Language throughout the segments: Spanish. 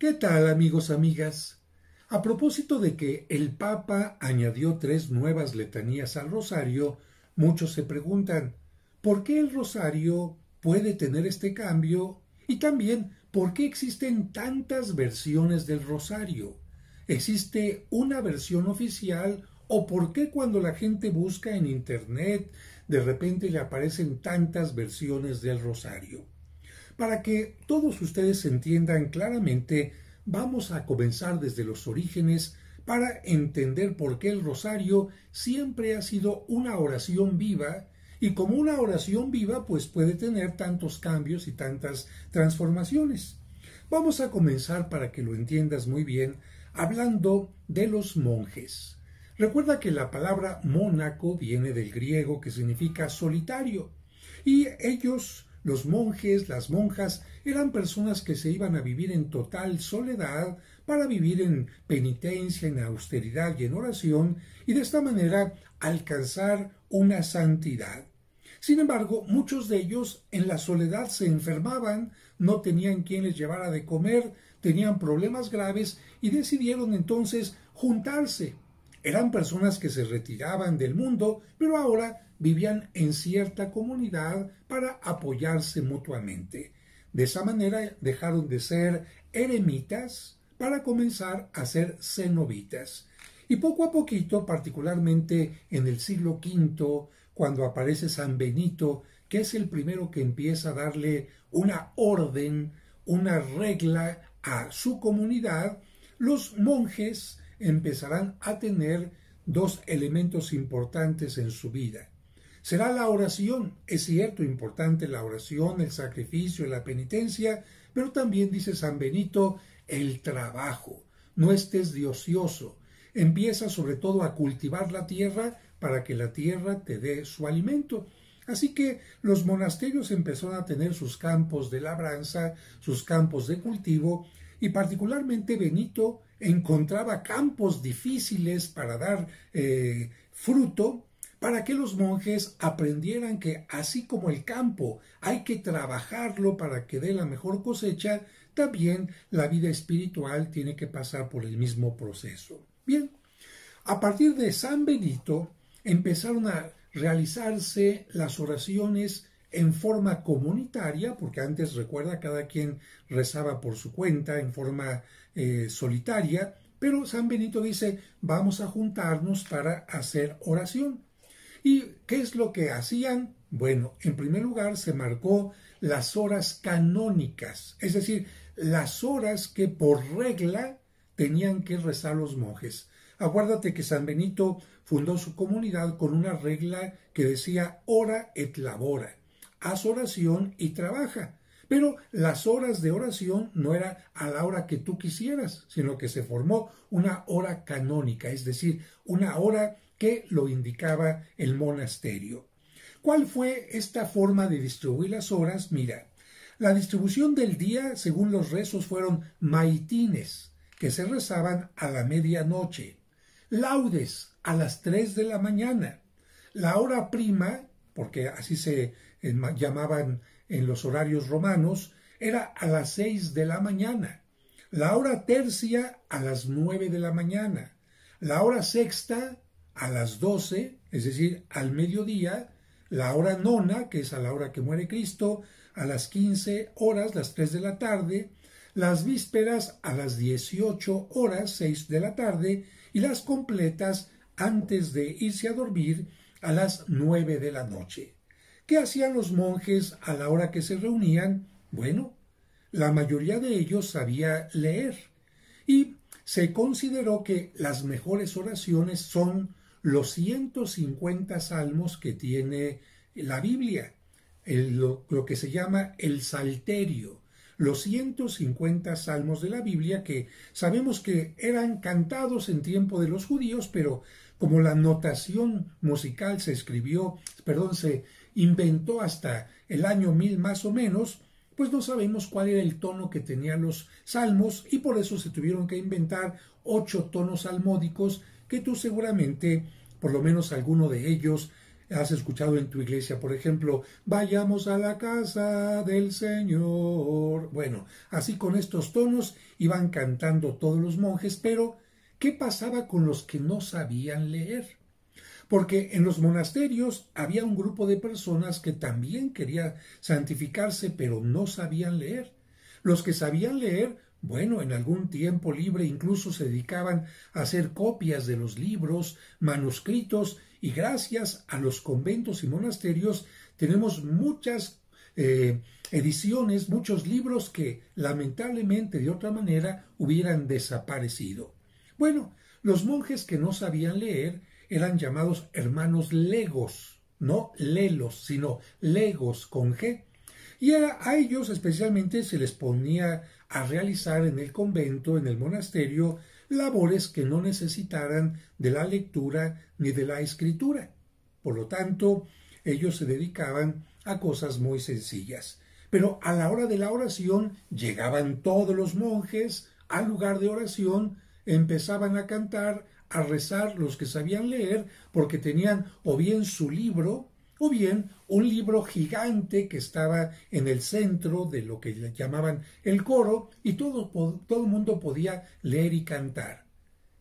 ¿Qué tal, amigos, amigas? A propósito de que el Papa añadió 3 nuevas letanías al rosario, muchos se preguntan, ¿por qué el rosario puede tener este cambio? Y también, ¿por qué existen tantas versiones del rosario? ¿Existe una versión oficial o por qué cuando la gente busca en Internet de repente le aparecen tantas versiones del rosario? Para que todos ustedes entiendan claramente, vamos a comenzar desde los orígenes para entender por qué el rosario siempre ha sido una oración viva y como una oración viva pues puede tener tantos cambios y tantas transformaciones. Vamos a comenzar para que lo entiendas muy bien hablando de los monjes. Recuerda que la palabra mónaco viene del griego que significa solitario y ellos, los monjes, las monjas, eran personas que se iban a vivir en total soledad para vivir en penitencia, en austeridad y en oración, y de esta manera alcanzar una santidad. Sin embargo, muchos de ellos en la soledad se enfermaban, no tenían quien les llevara de comer, tenían problemas graves y decidieron entonces juntarse. Eran personas que se retiraban del mundo, pero ahora vivían en cierta comunidad para apoyarse mutuamente. De esa manera dejaron de ser eremitas para comenzar a ser cenobitas. Y poco a poquito, particularmente en el siglo V, cuando aparece San Benito, que es el primero que empieza a darle una orden, una regla a su comunidad, los monjes empezarán a tener 2 elementos importantes en su vida. Será la oración, es cierto, importante la oración, el sacrificio, la penitencia, pero también dice San Benito, el trabajo. No estés de ocioso. Empieza sobre todo a cultivar la tierra para que la tierra te dé su alimento. Así que los monasterios empezaron a tener sus campos de labranza, sus campos de cultivo, y particularmente Benito encontraba campos difíciles para dar fruto, para que los monjes aprendieran que así como el campo hay que trabajarlo para que dé la mejor cosecha, también la vida espiritual tiene que pasar por el mismo proceso. Bien, a partir de San Benito empezaron a realizarse las oraciones en forma comunitaria, porque antes, recuerda, cada quien rezaba por su cuenta en forma solitaria, pero San Benito dice, vamos a juntarnos para hacer oración. ¿Y qué es lo que hacían? Bueno, en primer lugar se marcó las horas canónicas, es decir, las horas que por regla tenían que rezar los monjes. Acuérdate que San Benito fundó su comunidad con una regla que decía ora et labora, haz oración y trabaja. Pero las horas de oración no era a la hora que tú quisieras, sino que se formó una hora canónica, es decir, una hora que lo indicaba el monasterio. ¿Cuál fue esta forma de distribuir las horas? Mira, la distribución del día, según los rezos, fueron maitines, que se rezaban a la medianoche, laudes a las 3 de la mañana, la hora prima, porque así se llamaban en los horarios romanos, era a las 6 de la mañana, la hora tercia a las 9 de la mañana, la hora sexta a las 12, es decir, al mediodía, la hora nona, que es a la hora que muere Cristo, a las 15 horas, las 3 de la tarde, las vísperas a las 18 horas, 6 de la tarde, y las completas antes de irse a dormir a las 9 de la noche. ¿Qué hacían los monjes a la hora que se reunían? Bueno, la mayoría de ellos sabía leer, y se consideró que las mejores oraciones son los 150 salmos que tiene la Biblia, lo que se llama el Salterio, los 150 salmos de la Biblia que sabemos que eran cantados en tiempo de los judíos, pero como la notación musical se inventó hasta el año 1000 más o menos, pues no sabemos cuál era el tono que tenían los salmos y por eso se tuvieron que inventar 8 tonos salmódicos que tú seguramente, por lo menos alguno de ellos, has escuchado en tu iglesia, por ejemplo, vayamos a la casa del Señor. Bueno, así con estos tonos iban cantando todos los monjes, pero ¿qué pasaba con los que no sabían leer? Porque en los monasterios había un grupo de personas que también quería santificarse, pero no sabían leer. Los que sabían leer, bueno, en algún tiempo libre incluso se dedicaban a hacer copias de los libros, manuscritos, y gracias a los conventos y monasterios tenemos muchas ediciones, muchos libros que lamentablemente de otra manera hubieran desaparecido. Bueno, los monjes que no sabían leer eran llamados hermanos legos, no lelos, sino legos con G. Y a ellos especialmente se les ponía a realizar en el convento, en el monasterio, labores que no necesitaran de la lectura ni de la escritura. Por lo tanto, ellos se dedicaban a cosas muy sencillas. Pero a la hora de la oración llegaban todos los monjes al lugar de oración, empezaban a cantar, a rezar los que sabían leer, porque tenían o bien su libro, o bien un libro gigante que estaba en el centro de lo que llamaban el coro, y todo el mundo podía leer y cantar.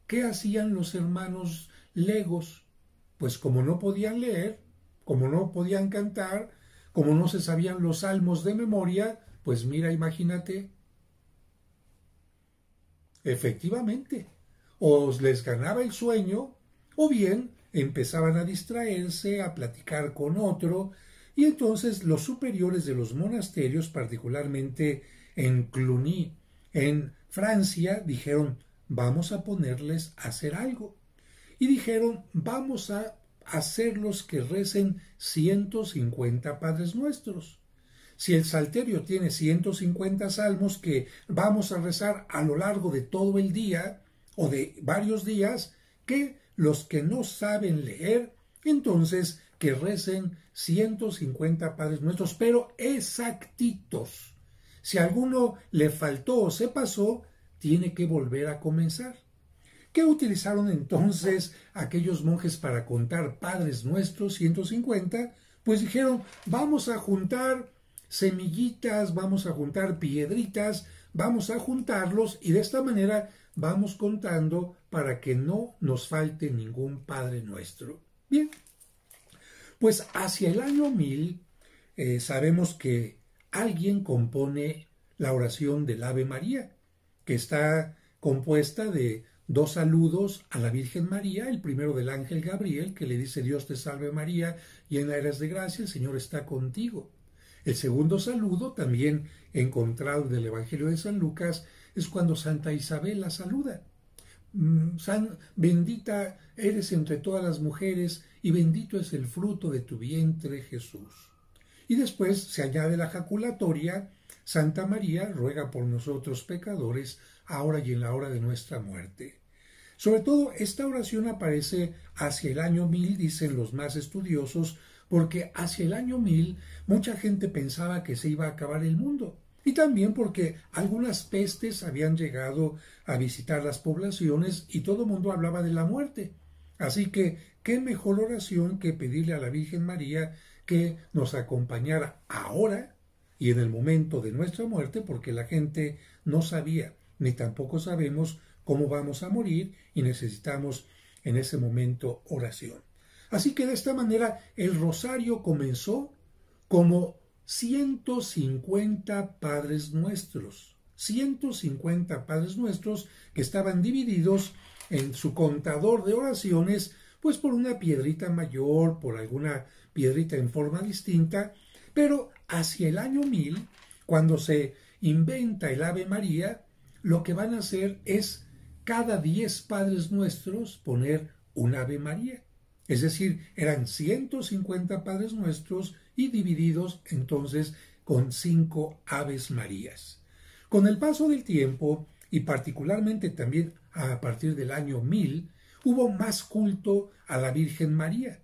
¿Qué hacían los hermanos legos? Pues como no podían leer, como no podían cantar, como no se sabían los salmos de memoria, pues mira, imagínate. Efectivamente, o les ganaba el sueño, o bien empezaban a distraerse, a platicar con otro, y entonces los superiores de los monasterios, particularmente en Cluny, en Francia, dijeron, vamos a ponerles a hacer algo. Y dijeron, vamos a hacerlos que recen 150 Padres Nuestros. Si el Salterio tiene 150 salmos que vamos a rezar a lo largo de todo el día o de varios días, que los que no saben leer, entonces que recen 150 Padres Nuestros, pero exactitos. Si a alguno le faltó o se pasó, tiene que volver a comenzar. ¿Qué utilizaron entonces aquellos monjes para contar Padres Nuestros 150? Pues dijeron, vamos a juntar semillitas, vamos a juntar piedritas, vamos a juntarlos y de esta manera vamos contando para que no nos falte ningún Padre Nuestro. Bien, pues hacia el año 1000 sabemos que alguien compone la oración del Ave María, que está compuesta de 2 saludos a la Virgen María, el primero del ángel Gabriel, que le dice Dios te salve María, llena eres de gracia, el Señor está contigo. El segundo saludo, también encontrado del Evangelio de San Lucas, es cuando Santa Isabel la saluda. Bendita eres entre todas las mujeres y bendito es el fruto de tu vientre Jesús. Y después se añade la jaculatoria, Santa María, ruega por nosotros pecadores, ahora y en la hora de nuestra muerte. Sobre todo, esta oración aparece hacia el año 1000, dicen los más estudiosos, porque hacia el año 1000 mucha gente pensaba que se iba a acabar el mundo. Y también porque algunas pestes habían llegado a visitar las poblaciones y todo el mundo hablaba de la muerte. Así que, ¿qué mejor oración que pedirle a la Virgen María que nos acompañara ahora y en el momento de nuestra muerte? Porque la gente no sabía, ni tampoco sabemos cómo vamos a morir y necesitamos en ese momento oración. Así que de esta manera el rosario comenzó como 150 Padres Nuestros. 150 Padres Nuestros que estaban divididos en su contador de oraciones, pues por una piedrita mayor, por alguna piedrita en forma distinta, pero hacia el año 1000, cuando se inventa el Ave María, lo que van a hacer es cada 10 Padres Nuestros poner un Ave María. Es decir, eran 150 Padres Nuestros y divididos entonces con 5 Aves Marías. Con el paso del tiempo, y particularmente también a partir del año 1000, hubo más culto a la Virgen María.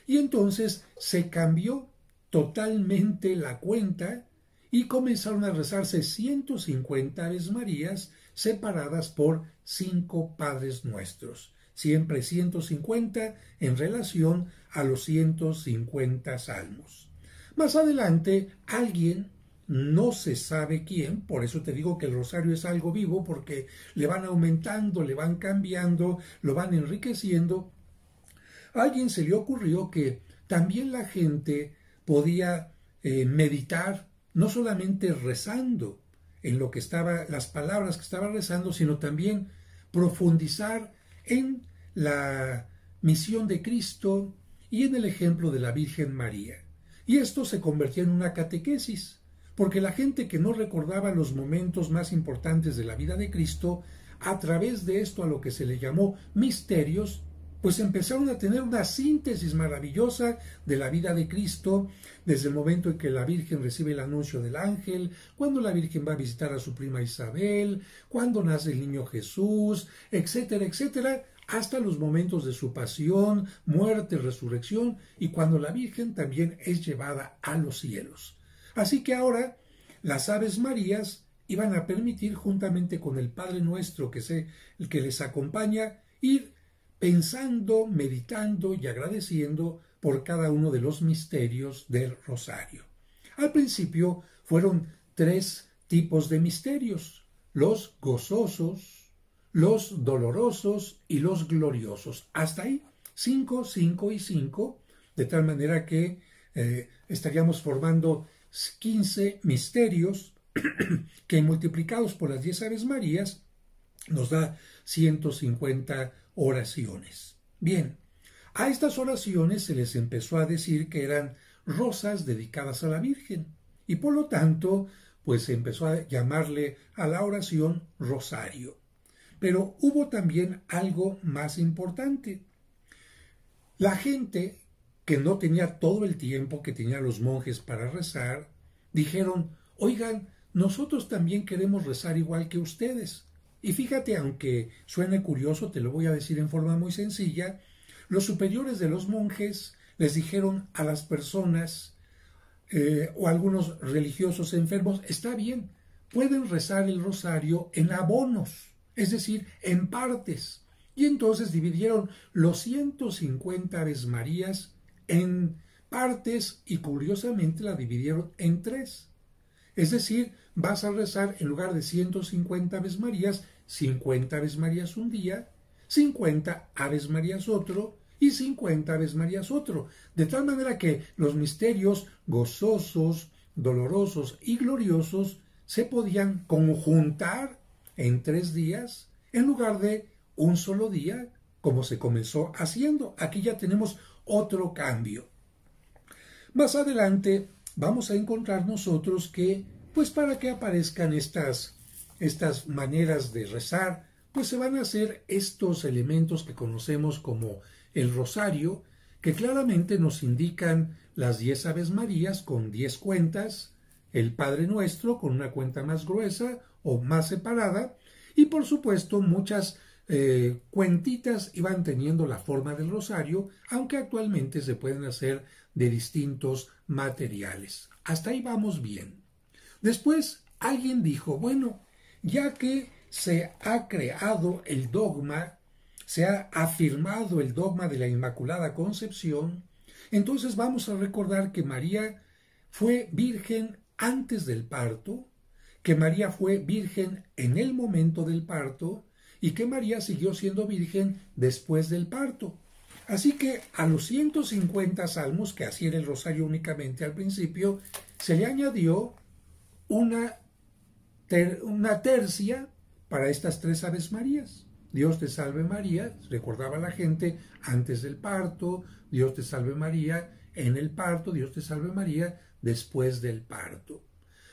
Y entonces se cambió totalmente la cuenta y comenzaron a rezarse 150 Aves Marías separadas por 5 Padres Nuestros. siempre 150 en relación a los 150 salmos. Más adelante, alguien, no se sabe quién, por eso te digo que el rosario es algo vivo, porque le van aumentando, le van cambiando, lo van enriqueciendo. A alguien se le ocurrió que también la gente podía meditar, no solamente rezando en lo que estaba, las palabras que estaba rezando, sino también profundizar en la misión de Cristo y en el ejemplo de la Virgen María. Y esto se convertía en una catequesis, porque la gente que no recordaba los momentos más importantes de la vida de Cristo, a través de esto a lo que se le llamó misterios, pues empezaron a tener una síntesis maravillosa de la vida de Cristo, desde el momento en que la Virgen recibe el anuncio del ángel, cuando la Virgen va a visitar a su prima Isabel, cuando nace el niño Jesús, etcétera, etcétera, hasta los momentos de su pasión, muerte, resurrección, y cuando la Virgen también es llevada a los cielos. Así que ahora las Aves Marías iban a permitir, juntamente con el Padre Nuestro el que les acompaña, ir pensando, meditando y agradeciendo por cada uno de los misterios del rosario. Al principio fueron 3 tipos de misterios: los gozosos, los dolorosos y los gloriosos. Hasta ahí, 5, 5 y 5, de tal manera que estaríamos formando 15 misterios que multiplicados por las 10 Aves Marías nos da 150 oraciones. Bien, a estas oraciones se les empezó a decir que eran rosas dedicadas a la Virgen, y por lo tanto, pues se empezó a llamarle a la oración rosario. Pero hubo también algo más importante. La gente que no tenía todo el tiempo que tenían los monjes para rezar, dijeron: oigan, nosotros también queremos rezar igual que ustedes. Y fíjate, aunque suene curioso, te lo voy a decir en forma muy sencilla, los superiores de los monjes les dijeron a las personas o algunos religiosos enfermos: está bien, pueden rezar el rosario en abonos, es decir, en partes. Y entonces dividieron los 150 Aves Marías en partes y curiosamente la dividieron en 3. Es decir, vas a rezar en lugar de 150 Aves Marías, 50 Aves Marías un día, 50 Aves Marías otro y 50 Aves Marías otro. De tal manera que los misterios gozosos, dolorosos y gloriosos se podían conjuntar en 3 días en lugar de un solo día, como se comenzó haciendo. Aquí ya tenemos otro cambio. Más adelante vamos a encontrar nosotros que, pues para que aparezcan estas maneras de rezar, pues se van a hacer estos elementos que conocemos como el rosario, que claramente nos indican las 10 Aves Marías con 10 cuentas, el Padre Nuestro con una cuenta más gruesa o más separada, y por supuesto muchas cuentitas iban teniendo la forma del rosario, aunque actualmente se pueden hacer de distintos materiales. Hasta ahí vamos bien. Después alguien dijo: bueno, ya que se ha creado el dogma, se ha afirmado el dogma de la Inmaculada Concepción, entonces vamos a recordar que María fue virgen antes del parto, que María fue virgen en el momento del parto y que María siguió siendo virgen después del parto. Así que a los 150 salmos, que así era el rosario únicamente al principio, se le añadió una tercia para estas 3 Aves Marías. Dios te salve María, recordaba la gente antes del parto; Dios te salve María en el parto; Dios te salve María después del parto.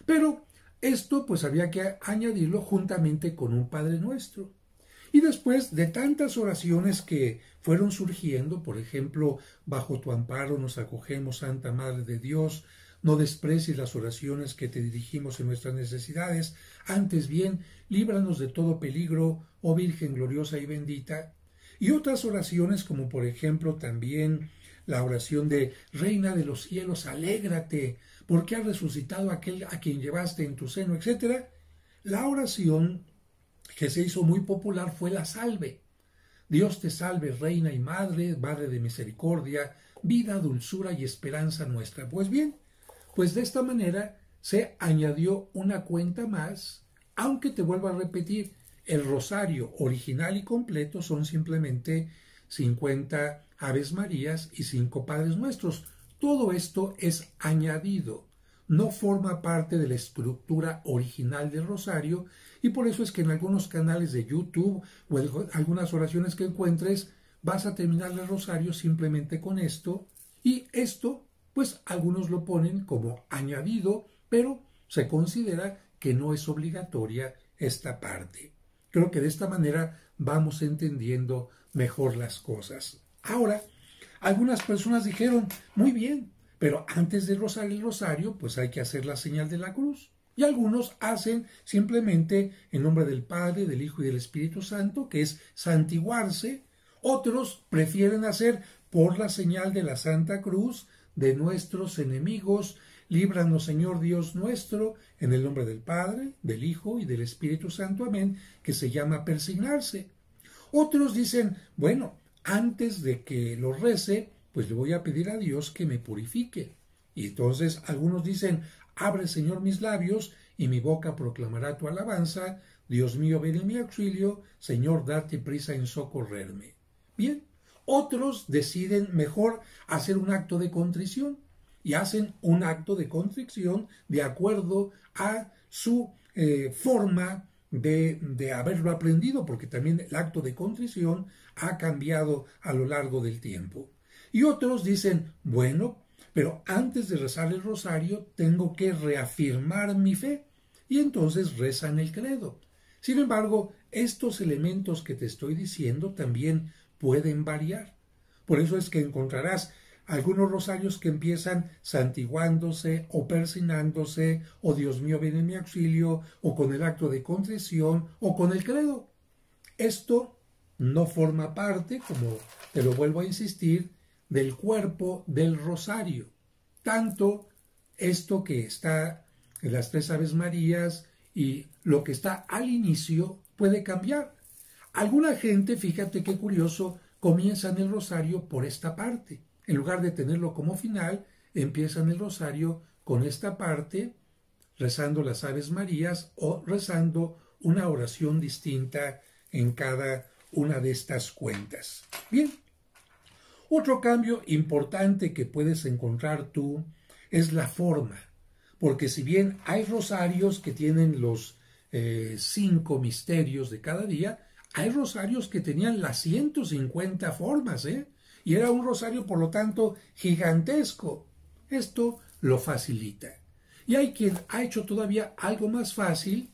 Pero esto pues había que añadirlo juntamente con un Padre Nuestro. Y después de tantas oraciones que fueron surgiendo, por ejemplo, bajo tu amparo nos acogemos, Santa Madre de Dios, no desprecies las oraciones que te dirigimos en nuestras necesidades, antes bien, líbranos de todo peligro, oh Virgen gloriosa y bendita. Y otras oraciones como por ejemplo también la oración de Reina de los cielos, alégrate, porque ha resucitado aquel a quien llevaste en tu seno, etc. La oración que se hizo muy popular fue la salve. Dios te salve, Reina y Madre, Madre de misericordia, vida, dulzura y esperanza nuestra. Pues bien, pues de esta manera se añadió una cuenta más, aunque te vuelvo a repetir, el rosario original y completo son simplemente 50 Aves Marías y 5 Padres Nuestros. Todo esto es añadido, no forma parte de la estructura original del rosario, y por eso es que en algunos canales de YouTube o en algunas oraciones que encuentres vas a terminar el rosario simplemente con esto, y esto pues algunos lo ponen como añadido, pero se considera que no es obligatoria esta parte. Creo que de esta manera vamos entendiendo mejor las cosas. Ahora, algunas personas dijeron, muy bien, pero antes de rezar el rosario, pues hay que hacer la señal de la cruz. Y algunos hacen simplemente en nombre del Padre, del Hijo y del Espíritu Santo, que es santiguarse. Otros prefieren hacer por la señal de la Santa Cruz de nuestros enemigos. Líbranos, Señor Dios nuestro, en el nombre del Padre, del Hijo y del Espíritu Santo. Amén, que se llama persignarse. Otros dicen, bueno, antes de que lo rece, pues le voy a pedir a Dios que me purifique. Y entonces algunos dicen, abre, Señor, mis labios, y mi boca proclamará tu alabanza. Dios mío, ven en mi auxilio. Señor, date prisa en socorrerme. Bien, otros deciden mejor hacer un acto de contrición, y hacen un acto de contrición de acuerdo a su forma de haberlo aprendido, porque también el acto de contrición ha cambiado a lo largo del tiempo. Y otros dicen, bueno, pero antes de rezar el rosario tengo que reafirmar mi fe, y entonces rezan el credo. Sin embargo, estos elementos que te estoy diciendo también pueden variar. Por eso es que encontrarás algunos rosarios que empiezan santiguándose o persignándose, o Dios mío, ven en mi auxilio, o con el acto de contrición, o con el credo. Esto no forma parte, como te lo vuelvo a insistir, del cuerpo del rosario. Tanto esto que está en las 3 Aves Marías y lo que está al inicio puede cambiar. Alguna gente, fíjate qué curioso, comienzan el rosario por esta parte. En lugar de tenerlo como final, empiezan el rosario con esta parte, rezando las Aves Marías o rezando una oración distinta en cada una de estas cuentas. Bien, otro cambio importante que puedes encontrar tú es la forma, porque si bien hay rosarios que tienen los 5 misterios de cada día, hay rosarios que tenían las 150 formas, y era un rosario, por lo tanto, gigantesco. Esto lo facilita. Y hay quien ha hecho todavía algo más fácil,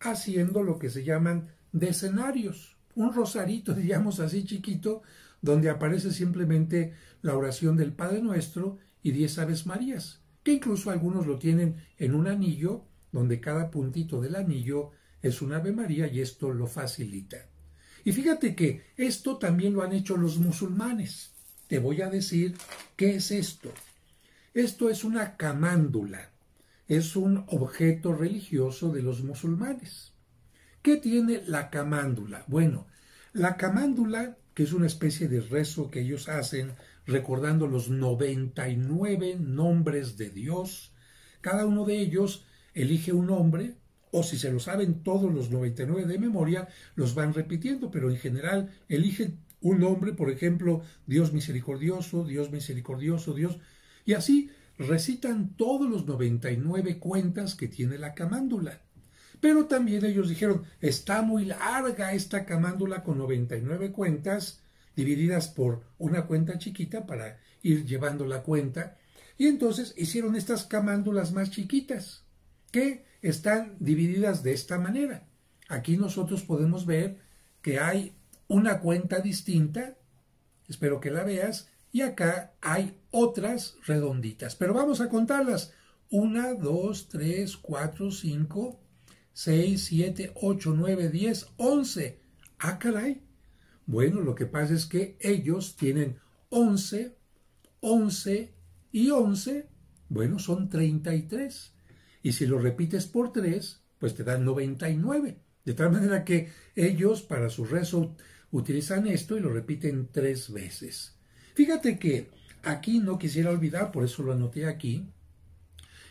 haciendo lo que se llaman decenarios. Un rosarito, digamos así, chiquito, donde aparece simplemente la oración del Padre Nuestro y 10 Aves Marías, que incluso algunos lo tienen en un anillo, donde cada puntito del anillo es una Ave María, y esto lo facilita. Y fíjate que esto también lo han hecho los musulmanes. Te voy a decir qué es esto. Esto es una camándula. Es un objeto religioso de los musulmanes. ¿Qué tiene la camándula? Bueno, la camándula, que es una especie de rezo que ellos hacen recordando los 99 nombres de Dios, cada uno de ellos elige un nombre, o si se lo saben todos los 99 de memoria, los van repitiendo, pero en general eligen un nombre, por ejemplo, Dios misericordioso, Dios misericordioso, Dios, y así recitan todos los 99 cuentas que tiene la camándula. Pero también ellos dijeron, está muy larga esta camándula con 99 cuentas, divididas por una cuenta chiquita para ir llevando la cuenta, y entonces hicieron estas camándulas más chiquitas, que están divididas de esta manera. Aquí nosotros podemos ver que hay una cuenta distinta, espero que la veas, y acá hay otras redonditas, pero vamos a contarlas. 1, 2, 3, 4, 5, 6, 7, 8, 9, 10, 11. ¡Ah, caray! Bueno, lo que pasa es que ellos tienen 11, 11 y 11, bueno, son 33. Y si lo repites por 3, pues te dan 99. De tal manera que ellos, para su rezo, utilizan esto y lo repiten 3 veces. Fíjate que aquí no quisiera olvidar, por eso lo anoté aquí,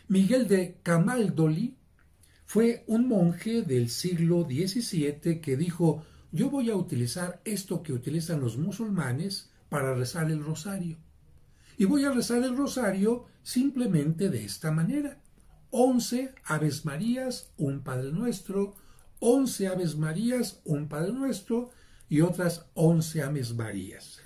Miguel de Camaldoli fue un monje del siglo XVII que dijo: yo voy a utilizar esto que utilizan los musulmanes para rezar el rosario. Y voy a rezar el rosario simplemente de esta manera: 11 Aves Marías, un Padre Nuestro, 11 Aves Marías, un Padre Nuestro y otras 11 Aves Marías.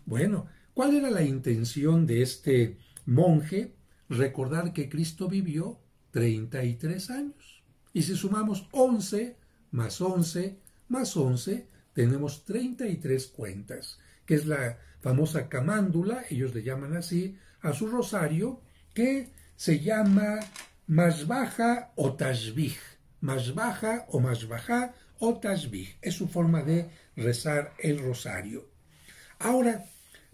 Bueno, ¿cuál era la intención de este monje? Recordar que Cristo vivió 33 años. Y si sumamos 11 más 11 más 11, tenemos 33 cuentas, que es la famosa camándula, ellos le llaman así, a su rosario, que se llama Mashbaha o Tashbih. Mashbaha o Mashbaha o Tashbih. Es su forma de rezar el rosario. Ahora,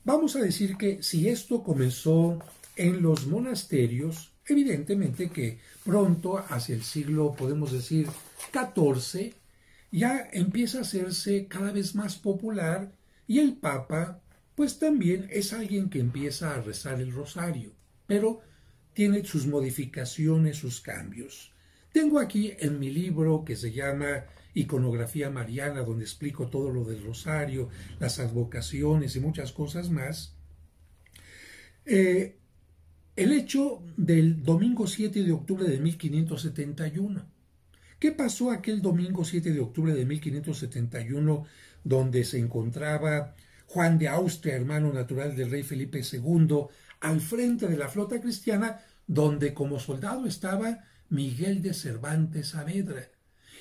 vamos a decir que si esto comenzó en los monasterios, evidentemente que pronto, hacia el siglo, podemos decir, XIV, ya empieza a hacerse cada vez más popular y el Papa, pues también es alguien que empieza a rezar el rosario, pero tiene sus modificaciones, sus cambios. Tengo aquí en mi libro que se llama Iconografía Mariana, donde explico todo lo del rosario, las advocaciones y muchas cosas más, el hecho del domingo 7 de octubre de 1571. ¿Qué pasó aquel domingo 7 de octubre de 1571, donde se encontraba Juan de Austria, hermano natural del rey Felipe II, al frente de la flota cristiana, donde como soldado estaba Miguel de Cervantes Saavedra,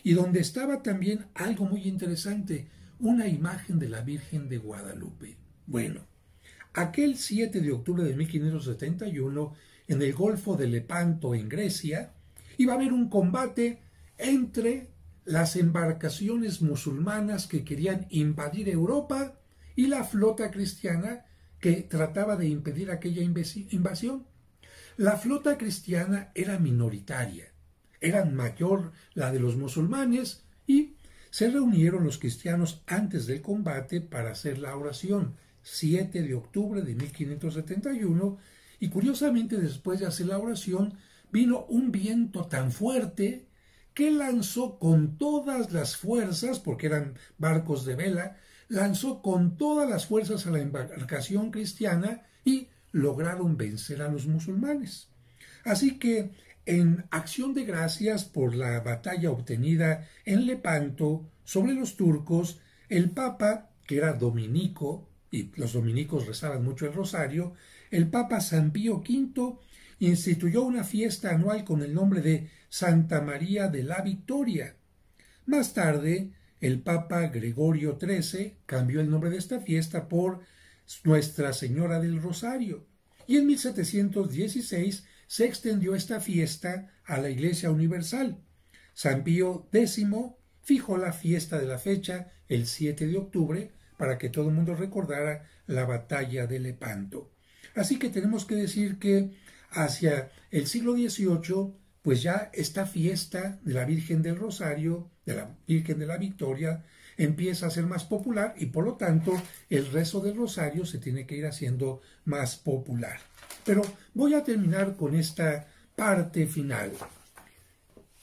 y donde estaba también algo muy interesante, una imagen de la Virgen de Guadalupe? Bueno, aquel 7 de octubre de 1571, en el Golfo de Lepanto, en Grecia, iba a haber un combate entre las embarcaciones musulmanas que querían invadir Europa y la flota cristiana que trataba de impedir aquella invasión. La flota cristiana era minoritaria, era mayor la de los musulmanes, y se reunieron los cristianos antes del combate para hacer la oración, 7 de octubre de 1571, y curiosamente después de hacer la oración vino un viento tan fuerte que lanzó con todas las fuerzas, porque eran barcos de vela, lanzó con todas las fuerzas a la embarcación cristiana y lograron vencer a los musulmanes. Así que, en acción de gracias por la batalla obtenida en Lepanto sobre los turcos, el Papa, que era dominico, y los dominicos rezaban mucho el rosario, el Papa San Pío V instituyó una fiesta anual con el nombre de Santa María de la Victoria. Más tarde, el Papa Gregorio XIII cambió el nombre de esta fiesta por Nuestra Señora del Rosario, y en 1716 se extendió esta fiesta a la Iglesia Universal. San Pío X fijó la fiesta de la fecha el 7 de octubre para que todo el mundo recordara la batalla de Lepanto. Así que tenemos que decir que hacia el siglo XVIII, pues ya esta fiesta de la Virgen del Rosario, de la Virgen de la Victoria, empieza a ser más popular y por lo tanto el rezo del rosario se tiene que ir haciendo más popular. Pero voy a terminar con esta parte final.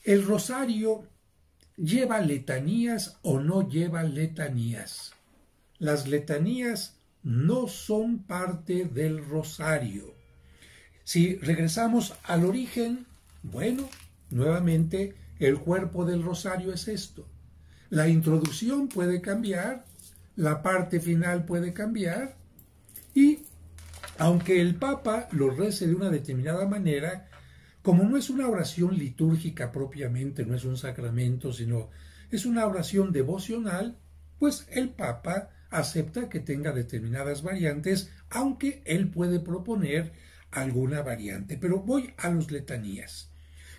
¿El rosario lleva letanías o no lleva letanías? Las letanías no son parte del rosario. Si regresamos al origen, bueno, nuevamente el cuerpo del rosario es esto. La introducción puede cambiar, la parte final puede cambiar, y aunque el Papa lo rece de una determinada manera, como no es una oración litúrgica propiamente, no es un sacramento, sino es una oración devocional, pues el Papa acepta que tenga determinadas variantes, aunque él puede proponer alguna variante. Pero voy a las letanías.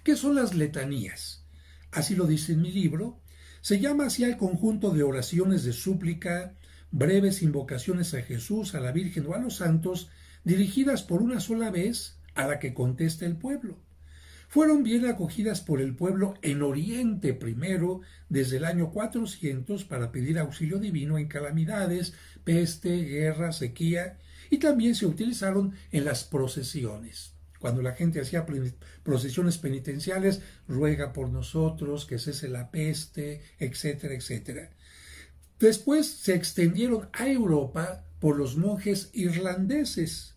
¿Qué son las letanías? Así lo dice en mi libro. Se llama así al conjunto de oraciones de súplica, breves invocaciones a Jesús, a la Virgen o a los santos, dirigidas por una sola vez a la que contesta el pueblo. fueron bien acogidas por el pueblo en Oriente primero, desde el año 400, para pedir auxilio divino en calamidades, peste, guerra, sequía, y también se utilizaron en las procesiones. Cuando la gente hacía procesiones penitenciales, ruega por nosotros, que cese la peste, etcétera, etcétera. Después se extendieron a Europa por los monjes irlandeses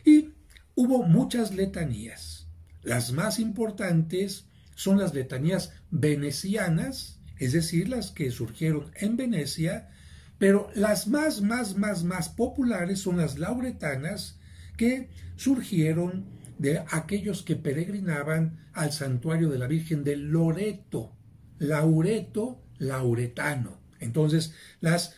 y hubo muchas letanías. Las más importantes son las letanías venecianas, es decir, las que surgieron en Venecia, pero las más populares son las lauretanas, que surgieron de aquellos que peregrinaban al santuario de la Virgen de Loreto, Laureto, lauretano. Entonces, las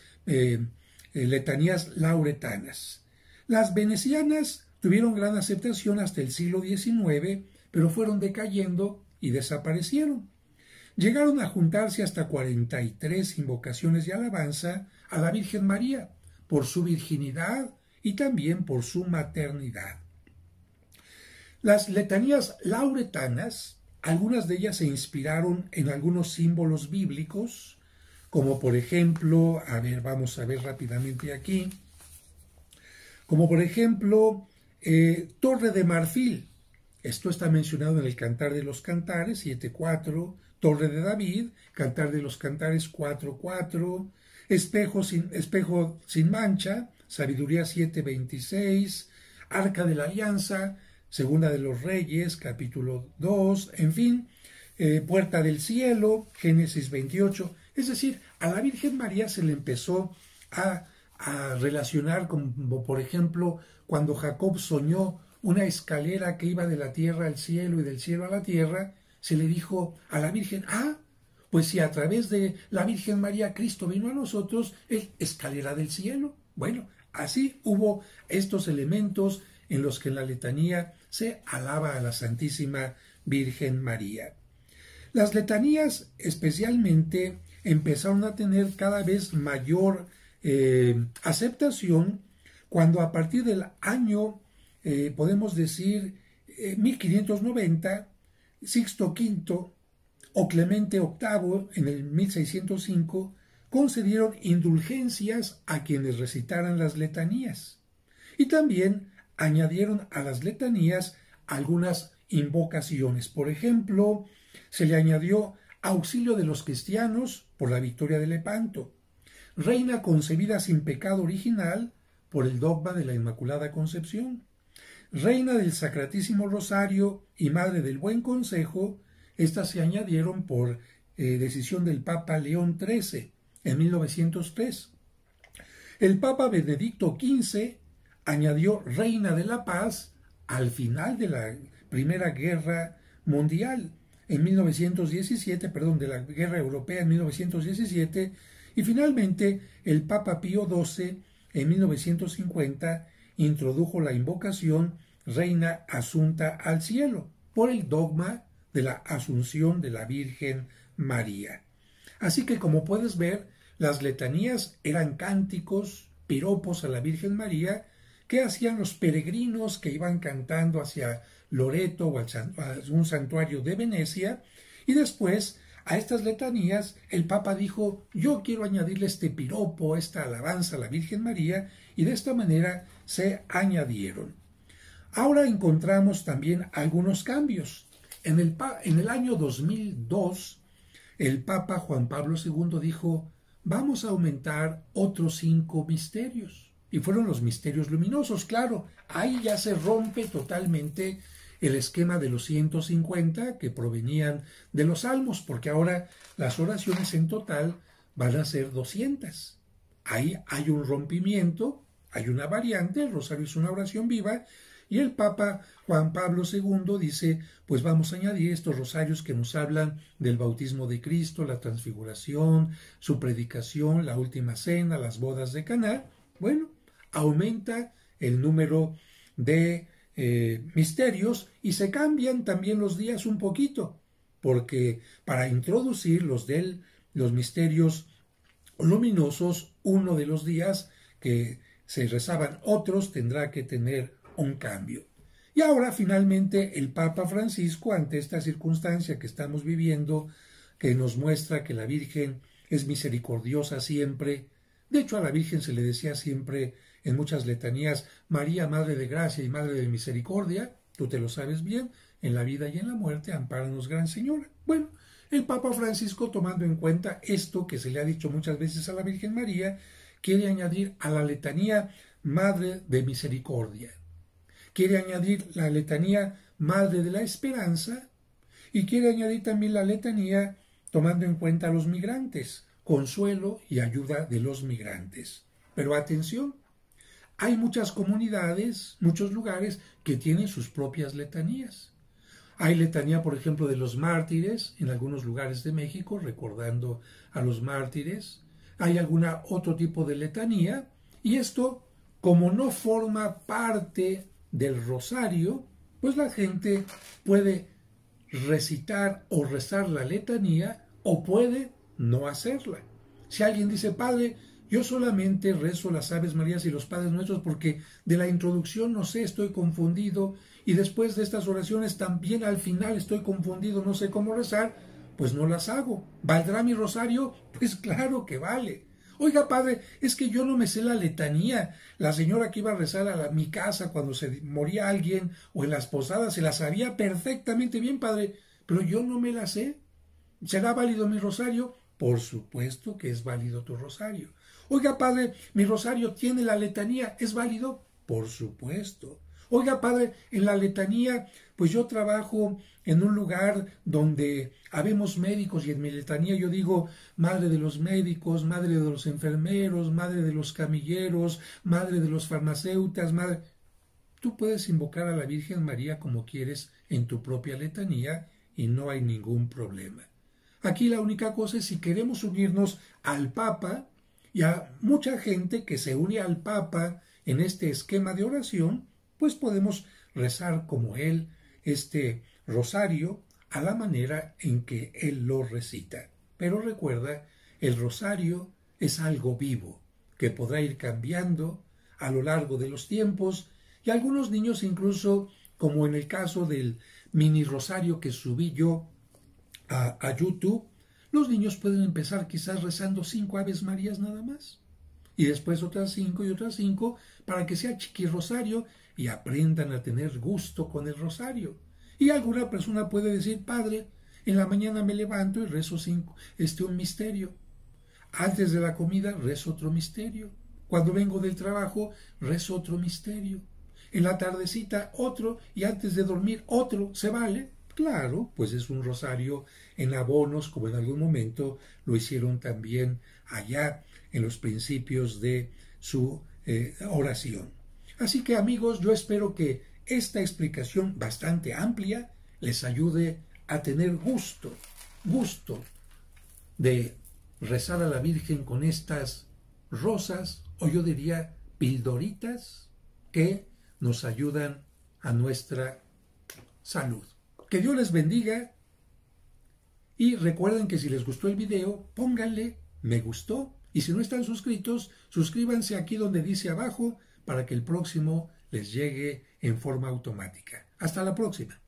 letanías lauretanas. Las venecianas tuvieron gran aceptación hasta el siglo XIX, pero fueron decayendo y desaparecieron. Llegaron a juntarse hasta 43 invocaciones de alabanza a la Virgen María, por su virginidad y también por su maternidad. Las letanías lauretanas, algunas de ellas se inspiraron en algunos símbolos bíblicos, como por ejemplo, vamos a ver rápidamente aquí, como por ejemplo, Torre de Marfil. Esto está mencionado en el Cantar de los Cantares 7.4, Torre de David, Cantar de los Cantares 4.4, Espejo sin mancha, Sabiduría 7.26, Arca de la Alianza, Segunda de los Reyes, capítulo 2, en fin, Puerta del Cielo, Génesis 28. Es decir, a la Virgen María se le empezó a relacionar como, por ejemplo, cuando Jacob soñó una escalera que iba de la tierra al cielo y del cielo a la tierra, se le dijo a la Virgen, pues si a través de la Virgen María Cristo vino a nosotros, es escalera del cielo. Bueno, así hubo estos elementos en los que en la letanía se alaba a la Santísima Virgen María. Las letanías especialmente empezaron a tener cada vez mayor aceptación cuando a partir del año, podemos decir, 1590, Sixto V o Clemente VIII en el 1605 concedieron indulgencias a quienes recitaran las letanías y también añadieron a las letanías algunas invocaciones. Por ejemplo, se le añadió auxilio de los cristianos por la victoria de Lepanto, reina concebida sin pecado original por el dogma de la Inmaculada Concepción, reina del Sacratísimo Rosario y madre del Buen Consejo. Estas se añadieron por decisión del Papa León XIII en 1903. El Papa Benedicto XV añadió reina de la paz al final de la Primera Guerra Mundial en 1917, de la Guerra Europea en 1917, y finalmente el Papa Pío XII en 1950 introdujo la invocación Reina Asunta al Cielo por el dogma de la Asunción de la Virgen María. Así que, como puedes ver, las letanías eran cánticos, piropos a la Virgen María que hacían los peregrinos que iban cantando hacia Loreto o a un santuario de Venecia, y después a estas letanías el Papa dijo, yo quiero añadirle este piropo, esta alabanza a la Virgen María, y de esta manera se añadieron. Ahora encontramos también algunos cambios. En el año 2002, el Papa Juan Pablo II dijo, vamos a aumentar otros 5 misterios. Y fueron los misterios luminosos, claro, ahí ya se rompe totalmente el esquema de los 150 que provenían de los salmos, porque ahora las oraciones en total van a ser 200. Ahí hay un rompimiento, hay una variante, el rosario es una oración viva, y el Papa Juan Pablo II dice, pues vamos a añadir estos rosarios que nos hablan del bautismo de Cristo, la transfiguración, su predicación, la última cena, las bodas de Caná. Bueno, aumenta el número de misterios y se cambian también los días un poquito, porque para introducir los misterios luminosos, uno de los días que se rezaban otros tendrá que tener un cambio. Y ahora finalmente el Papa Francisco, ante esta circunstancia que estamos viviendo, que nos muestra que la Virgen es misericordiosa siempre, de hecho a la Virgen se le decía siempre en muchas letanías, María, Madre de Gracia y Madre de Misericordia, tú te lo sabes bien, en la vida y en la muerte, ampáranos, Gran Señora. Bueno, el Papa Francisco, tomando en cuenta esto que se le ha dicho muchas veces a la Virgen María, quiere añadir a la letanía Madre de Misericordia. Quiere añadir la letanía Madre de la Esperanza y quiere añadir también la letanía tomando en cuenta a los migrantes, consuelo y ayuda de los migrantes. Pero atención, hay muchas comunidades, muchos lugares que tienen sus propias letanías. Hay letanía, por ejemplo, de los mártires en algunos lugares de México, recordando a los mártires. Hay alguna otro tipo de letanía y esto, como no forma parte del rosario, pues la gente puede recitar o rezar la letanía o puede no hacerla. Si alguien dice, Padre, yo solamente rezo las Aves Marías y los Padres Nuestros porque de la introducción no sé, estoy confundido y después de estas oraciones también al final estoy confundido, no sé cómo rezar, pues no las hago. ¿Valdrá mi rosario? Pues claro que vale. Oiga, Padre, es que yo no me sé la letanía. La señora que iba a rezar a mi casa cuando se moría alguien o en las posadas se la sabía perfectamente bien, Padre, pero yo no me la sé. ¿Será válido mi rosario? Por supuesto que es válido tu rosario. Oiga, Padre, mi rosario tiene la letanía, ¿es válido? Por supuesto. Oiga, Padre, en la letanía, pues yo trabajo en un lugar donde habemos médicos y en mi letanía yo digo, Madre de los médicos, Madre de los enfermeros, Madre de los camilleros, Madre de los farmacéutas, Madre... Tú puedes invocar a la Virgen María como quieres en tu propia letanía y no hay ningún problema. Aquí la única cosa es si queremos unirnos al Papa y a mucha gente que se une al Papa en este esquema de oración, pues podemos rezar como él este rosario a la manera en que él lo recita. Pero recuerda, el rosario es algo vivo, que podrá ir cambiando a lo largo de los tiempos y algunos niños incluso, como en el caso del mini rosario que subí yo a YouTube, los niños pueden empezar quizás rezando 5 Aves Marías nada más. Y después otras 5 y otras 5 para que sea chiqui rosario y aprendan a tener gusto con el rosario. Y alguna persona puede decir, Padre, en la mañana me levanto y rezo un misterio. Antes de la comida rezo otro misterio. Cuando vengo del trabajo rezo otro misterio. En la tardecita otro y antes de dormir otro. ¿Se vale? Claro, pues es un rosario en abonos, como en algún momento lo hicieron también allá en los principios de su oración. Así que amigos, yo espero que esta explicación bastante amplia les ayude a tener gusto de rezar a la Virgen con estas rosas, o yo diría pildoritas, que nos ayudan a nuestra salud. Que Dios les bendiga y recuerden que si les gustó el video, pónganle me gustó y si no están suscritos, suscríbanse aquí donde dice abajo para que el próximo les llegue en forma automática. Hasta la próxima.